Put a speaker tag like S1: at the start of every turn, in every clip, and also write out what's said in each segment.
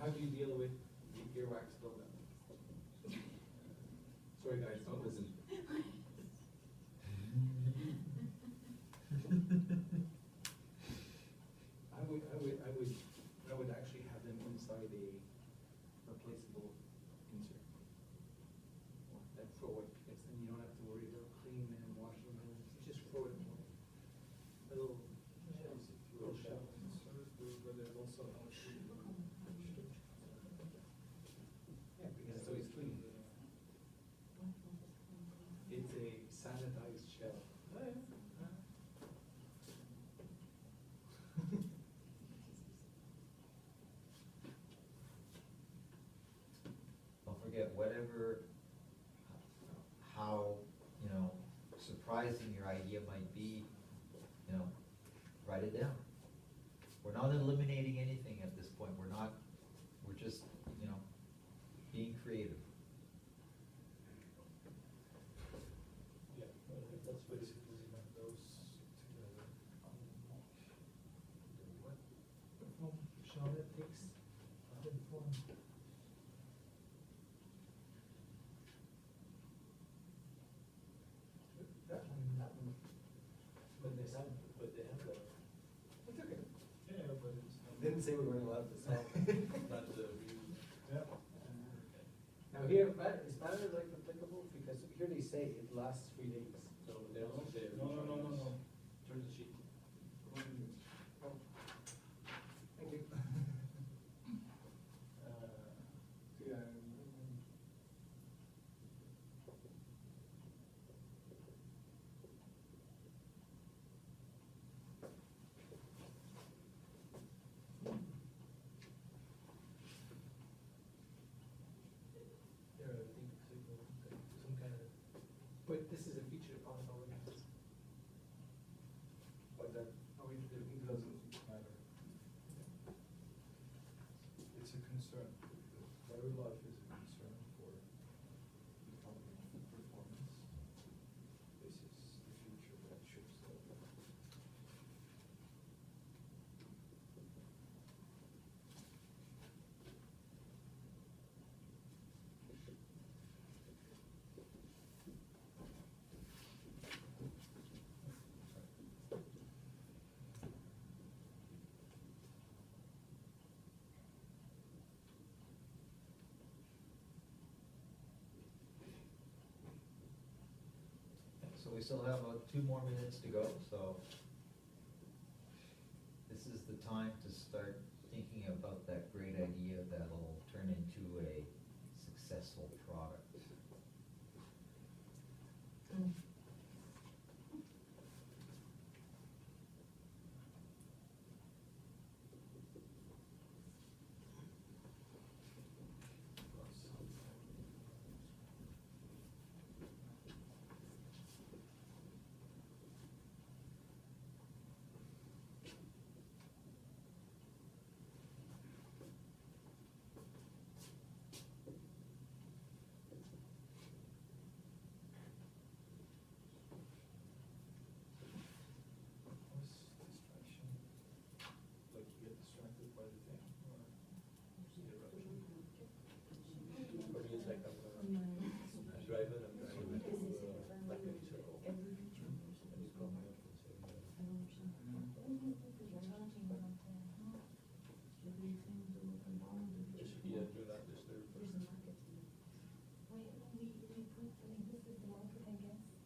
S1: how do you deal with the earwax buildup? Sorry guys, don't listen. I would actually have them inside a replaceable insert. Then throw it, because then you don't have to worry about cleaning them and washing them. You just throw it in a little shell. Yeah, because it's always clean. It's a sanitized shell.
S2: Don't forget, whatever, how, surprising your idea might be, write it down. We're not eliminating anything at this point. We're just, being creative.
S1: Yeah, I think that's basically those together. What? Charlotte takes other form. That one. But they have the. It's okay. Yeah, but it's. Didn't say we weren't allowed to sell. Not the. Yeah. Now here, is battery life applicable? Because here they say it lasts 3 days. So they don't say. No. Turn the sheet. Oh. Thank you. Yeah. Some kind of. But this is a feature upon already. But that, it doesn't matter. It's a concern. Battery life is a concern for the company performance. This is the future that should still.
S2: So we still have about 2 more minutes to go, so this is the time to start thinking about that great idea that'll turn into a successful product.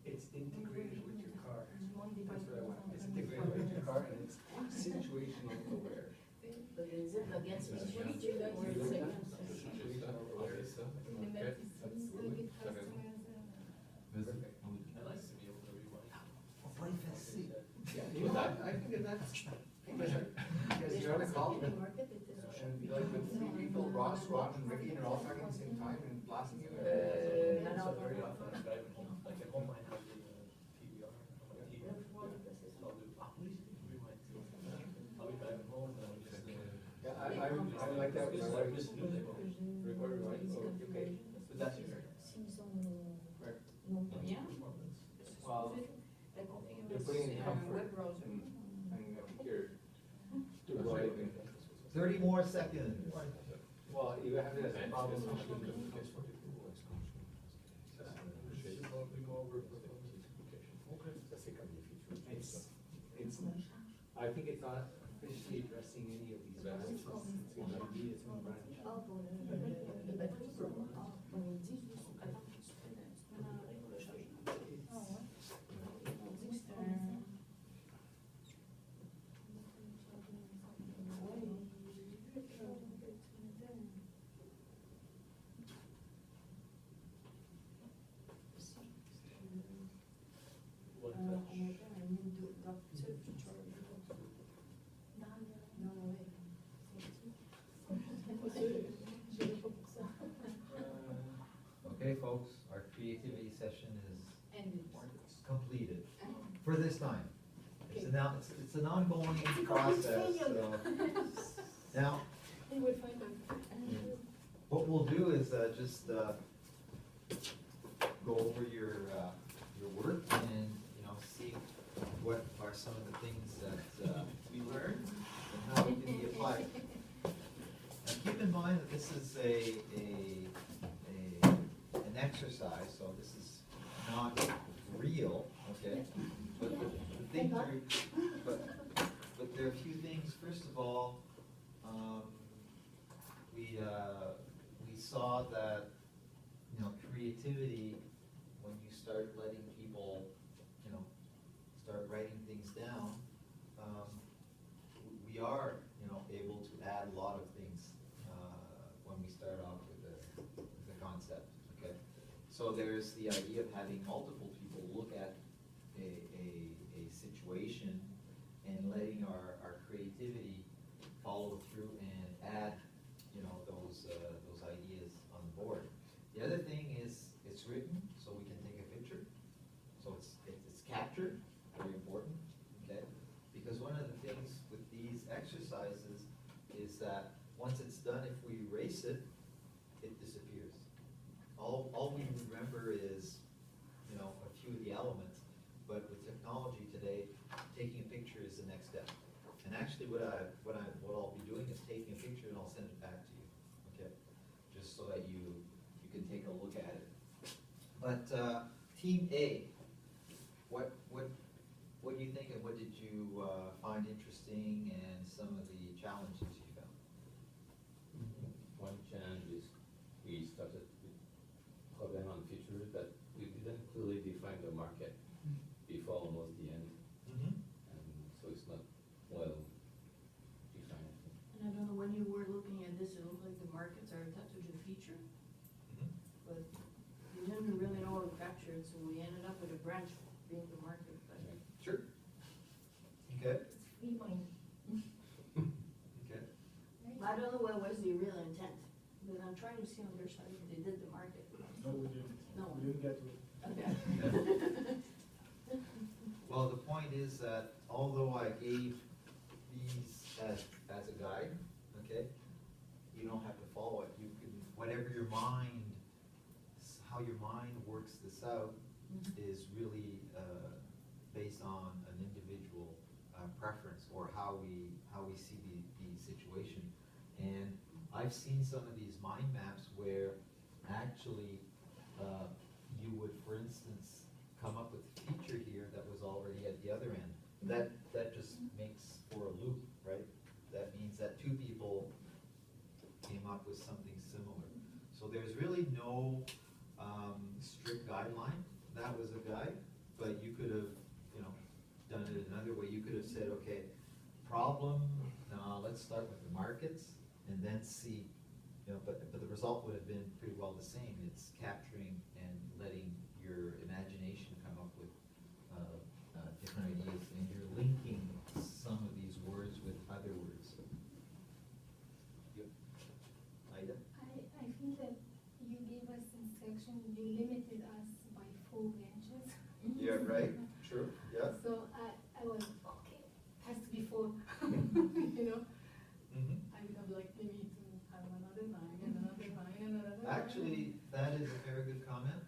S1: It's integrated with your car. That's what I want. It's integrated with your car and it's situational aware. Situational aware. Perfect.
S3: I like to be able to rewind.
S1: Yeah, I think that's. Because you're on a call. And like with 3 people, Ross, Ron, and Ricky, and they're all talking at the same time and blasting you.
S3: So very often I'm driving home, like at home I have the PVR on my TV. So I'll do, please rewind. I'll be driving home and I'll just.
S1: Yeah, I like that.
S3: It's like this new thing, record rewind, so okay, but that's your.
S1: Right.
S4: Bien.
S1: Well, you're putting in comfort and here.
S2: 30 more seconds.
S1: Well, you have to have problems. I think it's not officially addressing any of these branches. It's going to be its own branch.
S2: Okay, folks, our creativity session is completed for this time. It's an ongoing process, so. Now, what we'll do is just go over your work and, see what are some of the things that we learned and how it can be applied. Now, keep in mind that this is an exercise, so this is not real, okay? But the things are, but there are a few things. First of all, we saw that, creativity, when you start letting people, start writing things down, we are, able to add a lot of things when we start off with the concept, okay? So there's the idea of having multiple people look at a situation and letting our creativity follow through and add, those ideas on the board. The other thing is it's written, so we can take a picture. So it's captured, very important, okay? Because one of the things with these exercises is that once it's done, if we erase it, it disappears. All we remember is, a few of the elements, but with technology today, taking a picture is the next step. And actually what I'll be doing is taking a picture and I'll send it back to you, okay? Just so that you can take a look at it. But Team A, what do you think, and what did you find interesting, and some of the challenges you found?
S4: One challenge is we started with problem on features that we didn't clearly define the market before almost the end, and so it's not well defined.
S5: And I don't know, when you were looking at this, it looked like the markets are attached to the feature, but we didn't really know what we captured, so we ended up with a branch being the market. But
S2: Sure. Okay.
S6: Free money.
S2: Okay.
S5: I don't know what was the real intent, but I'm trying to see on their side if they did the market.
S1: No, we didn't.
S5: No.
S1: We didn't get to it.
S5: Okay.
S2: Well, the point is that although I gave these as a guide, okay, you don't have to follow it. You can, whatever your mind, how your mind works this out is really based on an individual preference, or how we see the situation. And I've seen some of these mind maps where actually you would, for instance, come up with a feature here that was already at the other end. That just makes for a loop, right? That means that two people came up with something similar. So there's really no strict guideline. That was a guide, but you could have, done it another way. You could have said, okay, problem, let's start with the markets and then see, but the result would have been pretty well the same. It's capturing and letting your imagination come up with different ideas, and you're linking some of these words with other words. Yep. Ida?
S6: I think that you gave us instruction, you limited us by 4 branches.
S2: Yeah, right, true, yeah.
S6: So I was, okay, has to be 4, I would have liked maybe to have another 9 and another 9 and another 9.
S2: Actually, that is a very good comment.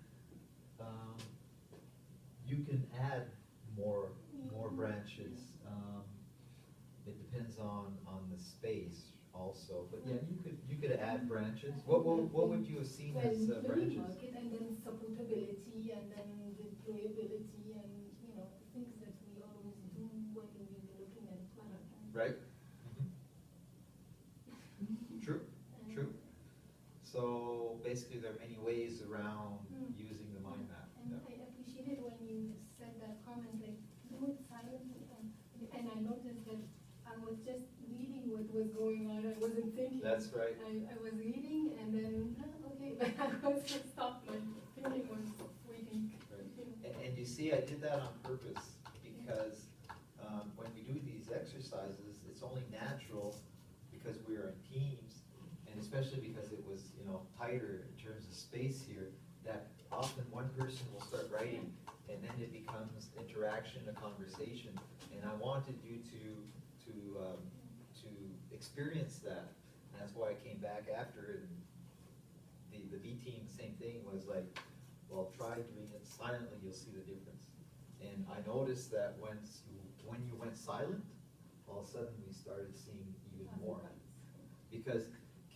S2: You can add more branches. It depends on the space also, but yeah, you could add add branches? What would you have seen
S6: Well,
S2: as
S6: mini
S2: branches?
S6: market and then supportability and then deployability and, you know, things that we always do when we're looking at product.
S2: Right? True, true. So basically, there are many ways around using the mind map.
S6: And
S2: Yeah.
S6: I appreciated when you said that comment, like, do it silently, and I noticed that I was just reading what was going on, I wasn't thinking.
S2: That's right.
S6: I was reading and then, okay, but I was just stopped, my thinking was waiting.
S2: And you see, I did that on purpose because when we do these exercises, it's only natural because we are in teams, and especially because it was, you know, tighter in terms of space here, that often one person will start writing, and then it becomes interaction, a conversation. And I wanted you to experience that. And that's why I came back after, and the B team, same thing, was like, well, try doing it silently, you'll see the difference. And I noticed that when you went silent, all of a sudden we started seeing even more. Because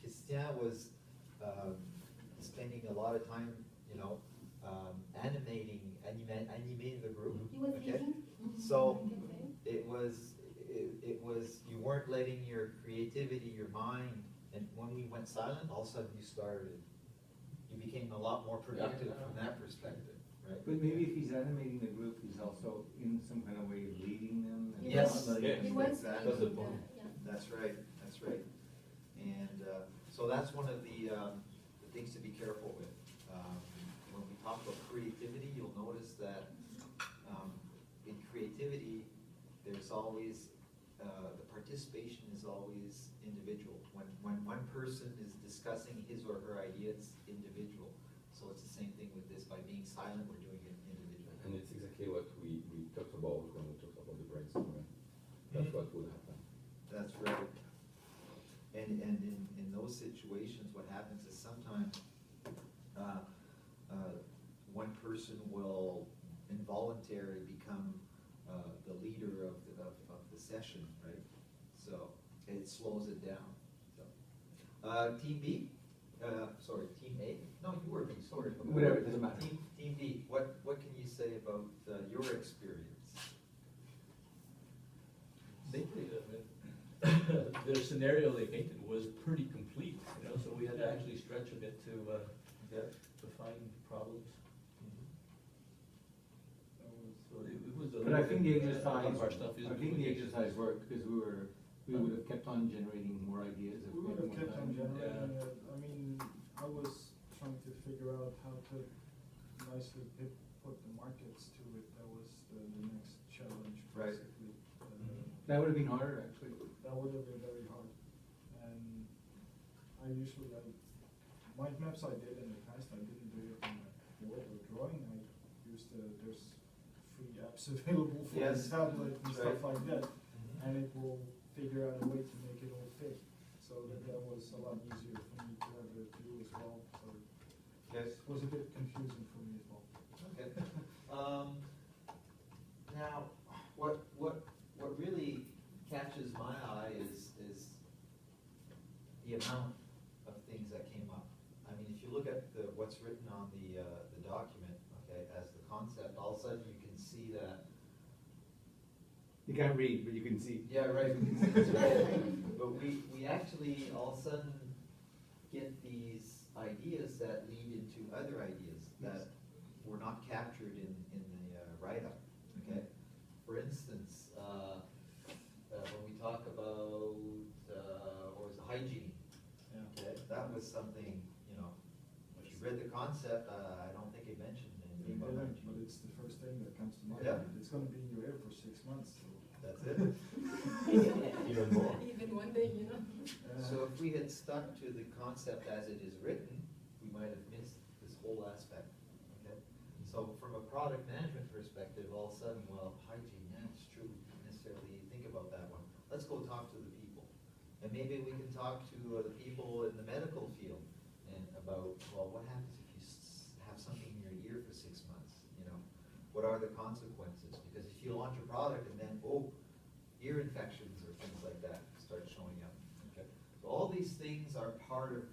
S2: Christian was spending a lot of time, you know, animating the group.
S6: He was
S2: Okay?
S6: reading.
S2: So
S6: Okay.
S2: it was you weren't letting your creativity, your mind, and when we went silent, all of a sudden you became a lot more productive from that perspective, right?
S7: But maybe if he's animating the group, he's also in some kind of way leading them. And
S2: Yes.
S7: not letting
S4: Yeah.
S7: them
S6: He
S7: do
S6: was
S7: exactly.
S4: That's the
S6: reading,
S4: point.
S6: yeah.
S2: That's right, that's right. And so that's one of the things to be careful with. When we talk about creativity, you'll notice that in creativity, there's always, the participation is always individual. When one person is discussing his or her idea, it's individual. So it's the same thing with this. By being silent, we're doing it individually.
S4: And it's exactly what we talked about when we talked about the brainstorming. That's what would happen.
S2: That's right. And in those situations, what happens is sometimes one person will involuntarily become the leader of the session, right? So it slows it down. So Team B, sorry, Team A. No, you were B. Sorry.
S7: Whatever, it doesn't matter.
S2: Team B. What can you say about your experience?
S3: The scenario they painted was pretty complete, you know, so we had to actually stretch a bit to find problems. So it was a
S7: But I
S3: little
S7: think the
S3: bit,
S7: exercise,
S3: a lot of our stuff is
S7: I think the
S3: communication.
S7: exercise worked because we would have kept on generating more ideas. if
S1: We would have
S7: had
S1: kept
S7: more
S1: on
S7: time.
S1: generating it. I mean, I was trying to figure out how to nicely put the markets to it. That was the next challenge,
S2: Right.
S1: basically.
S7: That would have been harder, actually.
S1: That would have been very hard. And I usually, mind maps I did in the past, I didn't do it in a board or drawing. I used there's free apps available for the
S2: Yes.
S1: tablet and stuff
S2: Right.
S1: like that.
S2: Mhm.
S1: And it will figure out a way to make it all fit. So that was a lot easier for me to have to do as well. So
S2: Yes.
S1: it was a bit confusing for me as well.
S2: Okay. Now, what really catches my eye is the amount of things that came up. I mean, if you look at what's written on the document, okay, as the concept, all of a sudden you can see that.
S7: You can't read, but you can see.
S2: Yeah, right. We can see it's right. But we actually all of a sudden get these ideas that lead into other ideas that were not captured in the write-up, okay? For instance, when we talk about, what was it, hygiene, okay? That was something, you know, if you read the concept, I don't think it mentioned anything about
S1: But
S2: hygiene.
S1: it's the first thing that comes to mind.
S2: Yeah.
S1: It's gonna be in your ear for 6 months, so.
S2: That's it.
S4: Even more.
S6: Even one day, you know.
S2: So if we had stuck to the concept as it is written, we might have missed this whole aspect, okay? So from a product management perspective, all of a sudden, well, hygiene, yeah, it's true, we didn't necessarily think about that one. Let's go talk to the people. And maybe we can talk to the people in the medical field and about, well, what happens if you have something in your ear for 6 months, you know? What are the consequences? Because if you launch a product and then, ear infections or things like that start showing up, okay? So all these things are part of